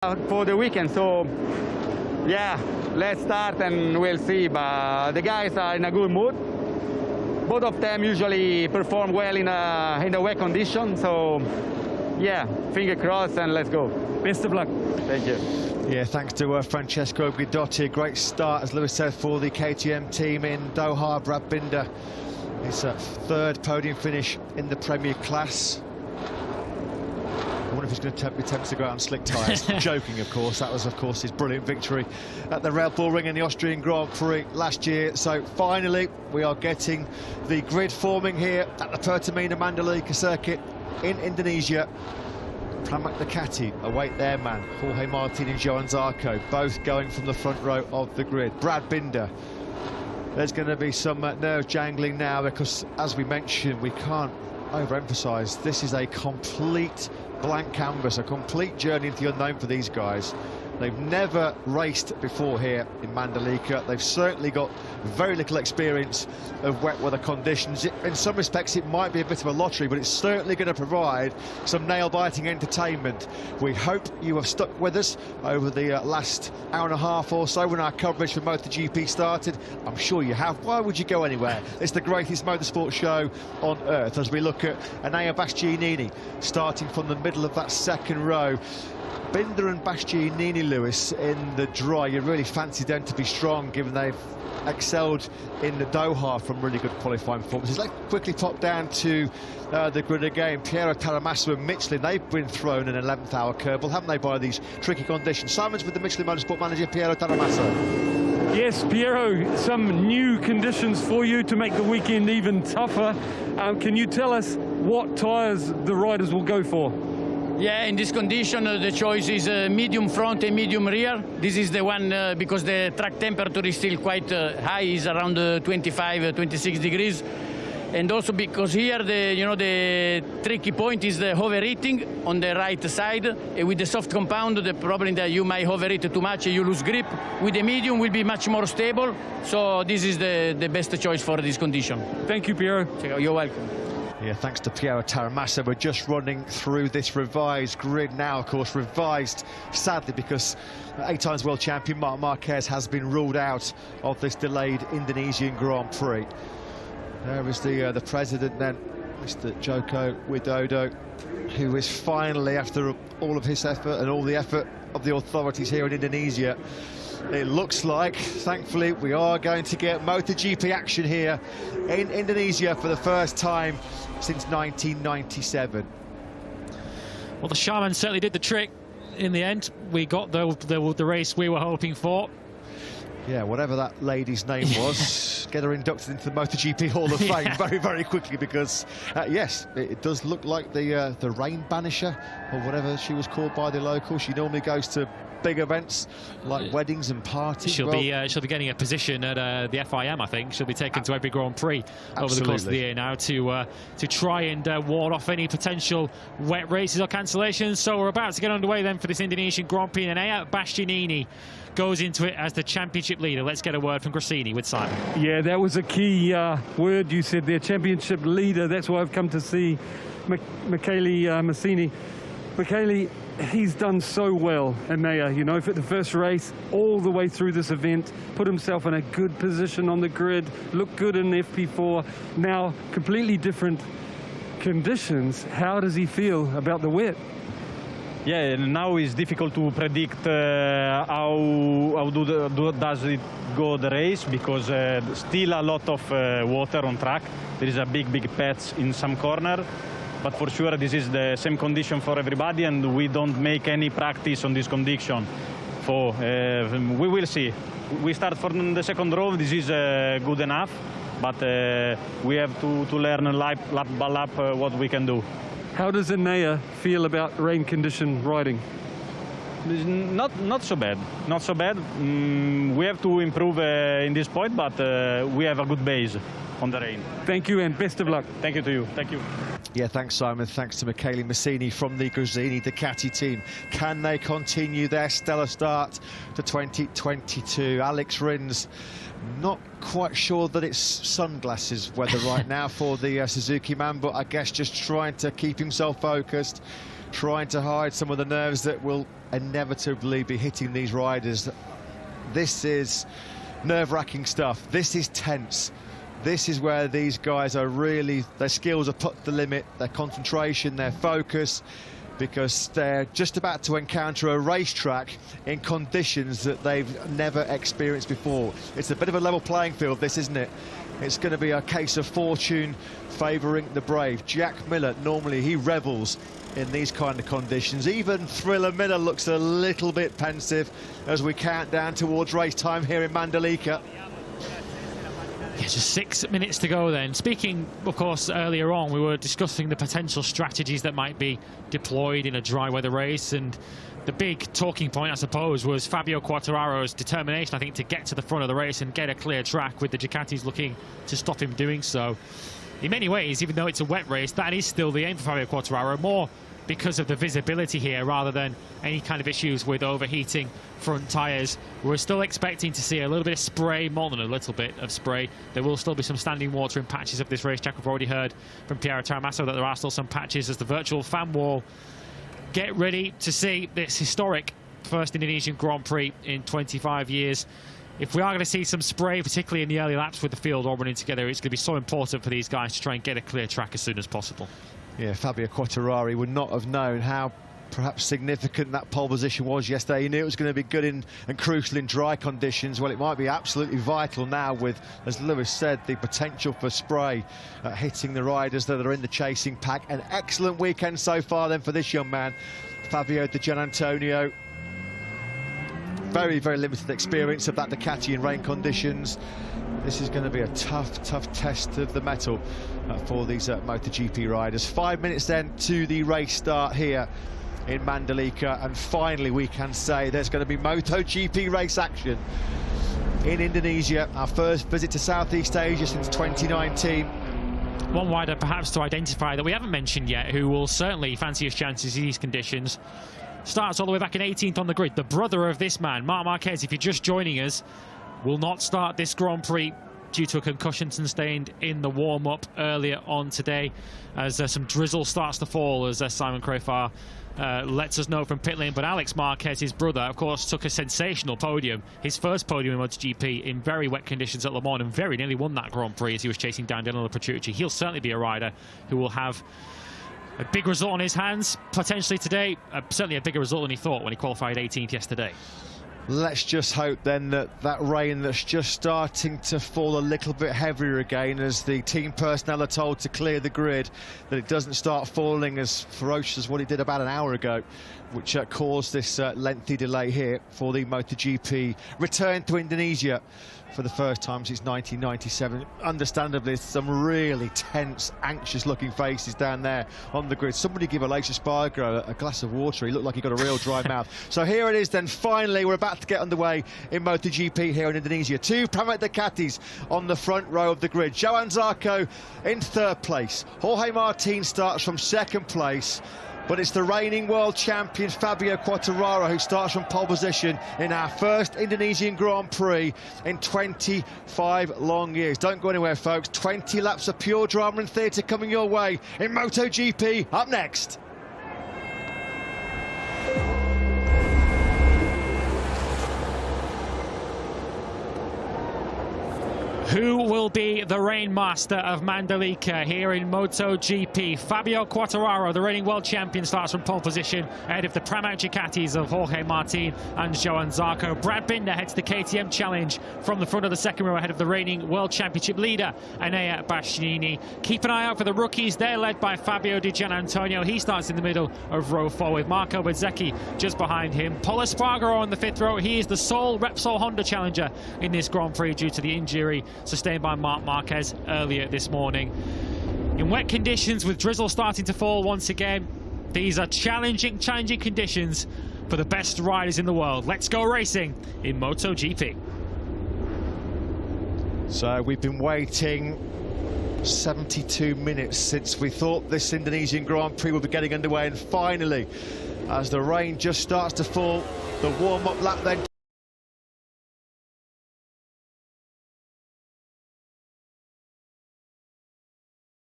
for the weekend. So yeah, let's start and we'll see. But the guys are in a good mood. Both of them usually perform well in the wet condition. So yeah, finger crossed and let's go. Best of luck. Thank you. Yeah, thanks to Francesco Guidotti. Great start, as Lewis said, for the KTM team in Doha. Brad Binder, his third podium finish in the Premier class. I wonder if he's going to be tempted to go out on slick tyres. Joking, of course. That was, of course, his brilliant victory at the Red Bull Ring in the Austrian Grand Prix last year. So finally, we are getting the grid forming here at the Pertamina Mandalika circuit in Indonesia. Pramac Ducati await their man, Jorge Martin and Johan Zarco, both going from the front row of the grid. Brad Binder. There's going to be some nerve jangling now because, as we mentioned, we can't overemphasise, this is a complete blank canvas, a complete journey into the unknown for these guys. They've never raced before here in Mandalika. They've certainly got very little experience of wet weather conditions. In some respects, it might be a bit of a lottery, but it's certainly going to provide some nail-biting entertainment. We hope you have stuck with us over the last hour and a half or so when our coverage for Motogp started. I'm sure you have. Why would you go anywhere? It's the greatest motorsport show on earth as we look at Enea Bastianini starting from the middle of that second row. Binder and Bastianini, Lewis, in the dry, you really fancy them to be strong, given they've excelled in the Doha from really good qualifying performances. Let's quickly pop down to the grid again. Piero Taramasso and Michelin, they've been thrown an 11th hour curveball, haven't they, by these tricky conditions? Simons with the Michelin Motorsport manager, Piero Taramasso. Yes, Piero, some new conditions for you to make the weekend even tougher. Can you tell us what tyres the riders will go for? Yeah, in this condition, the choice is medium front and medium rear. This is the one because the track temperature is still quite high, is around 25, 26 degrees. And also because here, the tricky point is the overheating on the right side. With the soft compound, the problem that you might overheat too much, you lose grip. With the medium, will be much more stable. So this is the best choice for this condition. Thank you, Piero. You're welcome. Yeah, thanks to Piero Taramasso. We're just running through this revised grid now, of course, revised, sadly, because 8 times world champion Marc Marquez has been ruled out of this delayed Indonesian Grand Prix. There is the president then, Mr. Joko Widodo, who is finally, after all of his effort and all the effort of the authorities here in Indonesia, it looks like, thankfully, we are going to get MotoGP action here in Indonesia for the first time since 1997. Well, the Shaman certainly did the trick in the end. We got the race we were hoping for. Yeah, whatever that lady's name was, get her inducted into the MotoGP Hall of Fame very, very quickly, because, yes, it does look like the Rain Banisher, or whatever she was called by the locals. She normally goes to big events like weddings and parties. She'll be getting a position at the FIM, I think. She'll be taken to every Grand Prix over the course of the year now to try and ward off any potential wet races or cancellations. So we're about to get underway then for this Indonesian Grand Prix, and Enea Bastianini goes into it as the championship leader. Let's get a word from Grassini with Simon. Yeah, that was a key word you said there, championship leader. That's why I've come to see Michele Massini. Michele, he's done so well, Enea, for the first race, all the way through this event, put himself in a good position on the grid, looked good in FP4, now completely different conditions. How does he feel about the wet? Yeah, now it's difficult to predict how does it go the race, because still a lot of water on track. There is a big patch in some corner. But for sure, this is the same condition for everybody, and we don't make any practice on this condition. So we will see. We start from the second row. This is good enough, but we have to learn lap by lap what we can do. How does Enea feel about rain condition riding? Not so bad. Not so bad. We have to improve in this point, but we have a good base on the rain. Thank you, and best of luck. Thank you to you. Thank you. Yeah, thanks, Simon. Thanks to Michele Massini from the Grassini Ducati team. Can they continue their stellar start to 2022? Alex Rins, not quite sure that it's sunglasses weather right now for the Suzuki man, but I guess just trying to keep himself focused, trying to hide some of the nerves that will inevitably be hitting these riders. This is nerve-wracking stuff. This is tense. This is where these guys are really, their skills are put to the limit, their concentration, their focus, because they're just about to encounter a racetrack in conditions that they've never experienced before. It's a bit of a level playing field, this, isn't it? It's going to be a case of fortune favouring the brave. Jack Miller, normally he revels in these kind of conditions. Even Thriller Miller looks a little bit pensive as we count down towards race time here in Mandalika. Yeah, just 6 minutes to go then. Speaking, of course, earlier on, we were discussing the potential strategies that might be deployed in a dry weather race, and the big talking point, I suppose, was Fabio Quartararo's determination, I think, to get to the front of the race and get a clear track, with the Ducatis looking to stop him doing so. In many ways, even though it's a wet race, that is still the aim for Fabio Quartararo, more because of the visibility here rather than any kind of issues with overheating front tyres. We're still expecting to see a little bit of spray, more than a little bit of spray. There will still be some standing water in patches of this racetrack. We've already heard from Piero Taramasso that there are still some patches as the virtual fan wall. Get ready to see this historic first Indonesian Grand Prix in 25 years. If we are going to see some spray, particularly in the early laps with the field all running together, it's going to be so important for these guys to try and get a clear track as soon as possible. Yeah, Fabio Quartararo would not have known how perhaps significant that pole position was yesterday. He knew it was going to be good and crucial in dry conditions. Well, it might be absolutely vital now with, as Lewis said, the potential for spray hitting the riders that are in the chasing pack. An excellent weekend so far then for this young man, Fabio Di Giannantonio. Very, very limited experience of that Ducati in rain conditions. This is going to be a tough, tough test of the mettle for these MotoGP riders. 5 minutes then to the race start here in Mandalika, and finally we can say there's going to be MotoGP race action in Indonesia. Our first visit to Southeast Asia since 2019. One rider perhaps to identify that we haven't mentioned yet, who will certainly fancy his chances in these conditions. Starts all the way back in 18th on the grid. The brother of this man, Marc Marquez, if you're just joining us, will not start this Grand Prix due to a concussion sustained in the warm-up earlier on today, as some drizzle starts to fall, as Simon Crafar lets us know from pit lane. But Alex Marquez, his brother, of course, took a sensational podium, his first podium in MotoGP in very wet conditions at Le Mans, and very nearly won that Grand Prix as he was chasing down Danilo Petrucci. He'll certainly be a rider who will have a big result on his hands potentially today, certainly a bigger result than he thought when he qualified 18th yesterday. Let's just hope then that that rain that's just starting to fall a little bit heavier again, as the team personnel are told to clear the grid, that it doesn't start falling as ferocious as what it did about an hour ago, which caused this lengthy delay here for the MotoGP return to Indonesia for the first time since 1997. Understandably, some really tense, anxious-looking faces down there on the grid. Somebody give Aleix Espargaro a glass of water. He looked like he got a real dry mouth. So here it is then, finally, we're about to get underway in MotoGP here in Indonesia. Two Pramac Ducatis on the front row of the grid. Johan Zarco in third place. Jorge Martin starts from second place. But it's the reigning world champion Fabio Quartararo who starts from pole position in our first Indonesian Grand Prix in 25 long years. Don't go anywhere, folks. 20 laps of pure drama and theatre coming your way in MotoGP. Up next. Who will be the rainmaster of Mandalika here in MotoGP? Fabio Quartararo, the reigning world champion, starts from pole position ahead of the Pramac Ducatis of Jorge Martin and Johan Zarco. Brad Binder heads the KTM Challenge from the front of the second row ahead of the reigning world championship leader, Enea Bastianini. Keep an eye out for the rookies. They're led by Fabio Di Giannantonio. He starts in the middle of row 4 with Marco Bezzecchi just behind him. Pol Espargaro on the 5th row. He is the sole Repsol Honda challenger in this Grand Prix due to the injury sustained by Marc Marquez earlier this morning. In wet conditions, with drizzle starting to fall once again, these are challenging conditions for the best riders in the world. Let's go racing in MotoGP. So we've been waiting 72 minutes since we thought this Indonesian Grand Prix would be getting underway, and finally, as the rain just starts to fall, the warm-up lap then